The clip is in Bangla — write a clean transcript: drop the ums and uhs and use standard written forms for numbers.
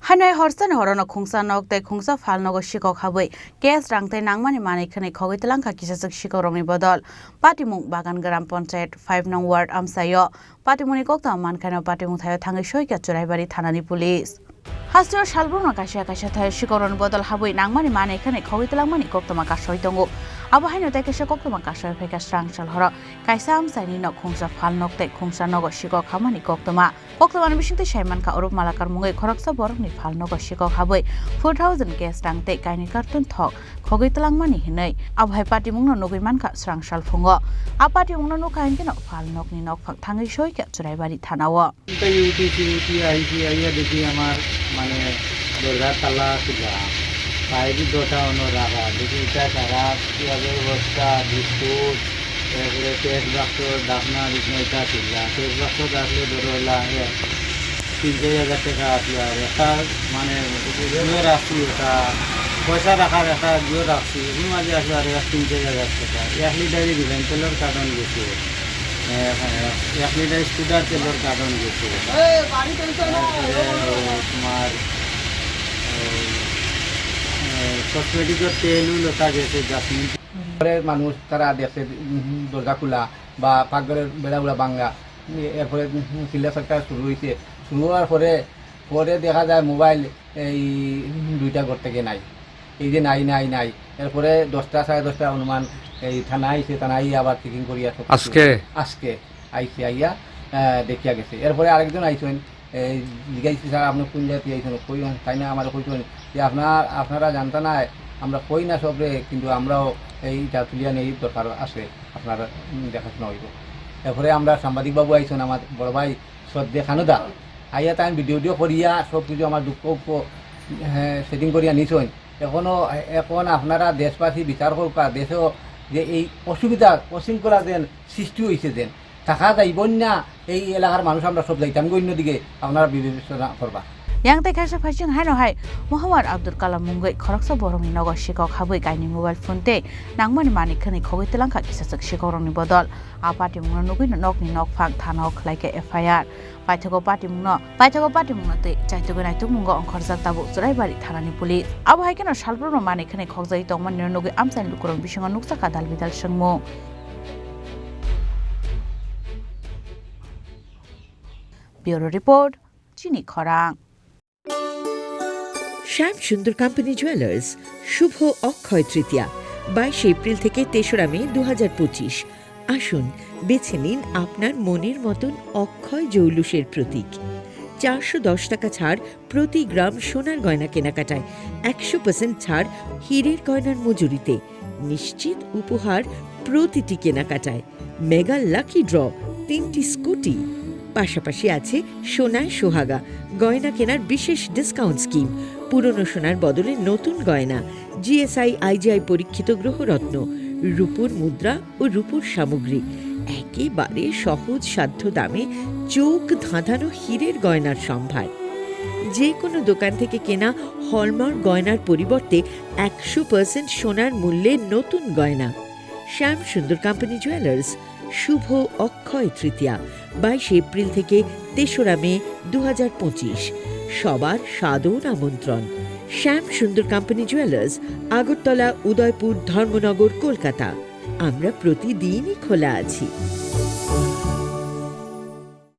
Hanoi Horsan Horono Kungsa Nok de Kungsa Falnogo Shiko Habui, Gas Rangte Nangmani Manikani Kogitalanka Kisasak Shiko Romi Bodol, Patimung Bagan Gram Ponchet, 5 Nong Ward Amsayo, Patimuni Kokta Mankano Patimung Tayo Tangishoika Churaibari Tanani Police. Hastur Shalbruno Kasha Kasha Tayo Shikoron Bodol Habui Nangmani Manikani Kogitalamani Koktama Kashoitongo. Abahino tekesha koktama kashoy pheka strang chalhora kaisam saini no khungsa phalnok te khungsa nogo shiko khamani koktama ni bishingte shaiman ka orup malakar mungai khoraksa borok ni phalnogo shiko khaboi 4000 gas tang te kaini kartun thok khogoi talangmani hinai abhai party mungno nogoi manka strang shal phungo apati mungno no kain ke no phalnok ni nok phak thangai shoi ke churaibari thanawo ta UTC আইয়া দেখি আমার মানে দরজা তালা খুলা বাইরে দোটা অন্য রাখা দেখি এটা সারা কীভাবে বস্তা বিস্কুট তারপরে পেট বাক্স ডাকনা বিছনা এটা ছিল পেট বাক্স ডাকলে ধরো 3-4 টাকা আসলো আর একটা মানে রাখছি ওটা পয়সা রাখার একটা জিও রাখছি এর মাঝে আসলো আর 3-4 টাকা 1 লিটারই দিবেন তেলের কার্টন গেছে 1 লিটার স্কুটার তেলের কার্টন গেছে তোমার কসমেটিকের তেলও লতা গেছে জাসমিন মানুষ তারা দেখছে দরজা খোলা বা পাকঘরের বেড়াগুলা ভাঙ্গা এরপরে চিল্লা সরকার শুরু হয়েছে শুরু হওয়ার পরে দেখা যায় মোবাইল এই 2টা ঘর থেকে নাই এই যে নাই এরপরে 10টা 10:30 অনুমান এই থানা আইছে থানা আইয়া আবার চেকিং করিয়া আজকে আইছে আইয়া দেখিয়া গেছে এরপরে আরেকজন আইছেন এই জিজ্ঞাসা স্যার আপনি কোন জাতি আইছেন কই তাই না আমার কইছেন যে আপনারা জানতা না আমরা কই না সবরে কিন্তু আমরাও এইটা তুলিয়া নেই দরকার আছে আপনারা দেখাশোনা হইব এরপরে আমরা সাংবাদিক বাবু আইছেন আমার বড় ভাই শ্রদ্ধে খানুদা আইয়া তাই ভিডিও করিয়া সব কিছু আমার দুঃখ সেটিং করিয়া নিছেন এখন আপনারা দেশবাসী বিচার করবা দেশেও যে এই অসুবিধা অশৃঙ্খলা যেন সৃষ্টি হয়েছে যেন থাকা যাইব না এই এলাকার মানুষ আমরা সব যাইতাম অন্যদিকে আপনারা বিবেচনা করবা Yang te kasha phaching haino hai Muhammad Abdul Kalam Mungai khoraksa borong ni nogo shiko khabui kaini mobile phone te nangmani mani khani khogoi telangka kisasak shikorong ni bodol apati mungno nugui nok ni nok phang thanok laike FIR paithago party mungno te chaitogo naituk mungo onkhorjak tabu churaibari thanani police abo hai keno shalbruno mani khani khogjai tongman ni nugui amsain lukurong bisingo nuksa kadal bidal sangmo Bureau Report Chini Khorang শ্যাম সুন্দর কোম্পানি জুয়েলার্স শুভ অক্ষয় তৃতীয়া 22 এপ্রিল থেকে 3রা মে 2025 আসুন বেছে নিন আপনার মনের মতন অক্ষয় জৌলুসের প্রতীক 410 টাকা ছাড় প্রতি গ্রাম সোনার গয়না কেনাকাটায় 100% ছাড় হীরের গয়নার মজুরিতে নিশ্চিত উপহার প্রতিটি কেনাকাটায় মেগা লাকি ড্র 3টি স্কুটি পাশাপাশি আছে সোনায় সোহাগা গয়না কেনার বিশেষ ডিসকাউন্ট স্কিম পুরনো সোনার বদলে নতুন গয়না জিএসআই আইজিআই পরীক্ষিত গ্রহরত্ন রূপোর মুদ্রা ও রূপোর সামগ্রী একেবারে সহজ সাধ্য দামে চোখ ধাঁধানো হীরের গয়নার সম্ভার যে কোনো দোকান থেকে কেনা হলমার্ক গয়নার পরিবর্তে 100% সোনার মূল্যে নতুন গয়না শ্যাম সুন্দর কোম্পানি জুয়েলার্স শুভ অক্ষয় তৃতীয়া 22 এপ্রিল থেকে 3রা মে 2025 সবার সাদর আমন্ত্রণ শ্যাম সুন্দর কোম্পানি জুয়েলার্স আগরতলা উদয়পুর ধর্মনগর কলকাতা আমরা প্রতিদিনই খোলা আছি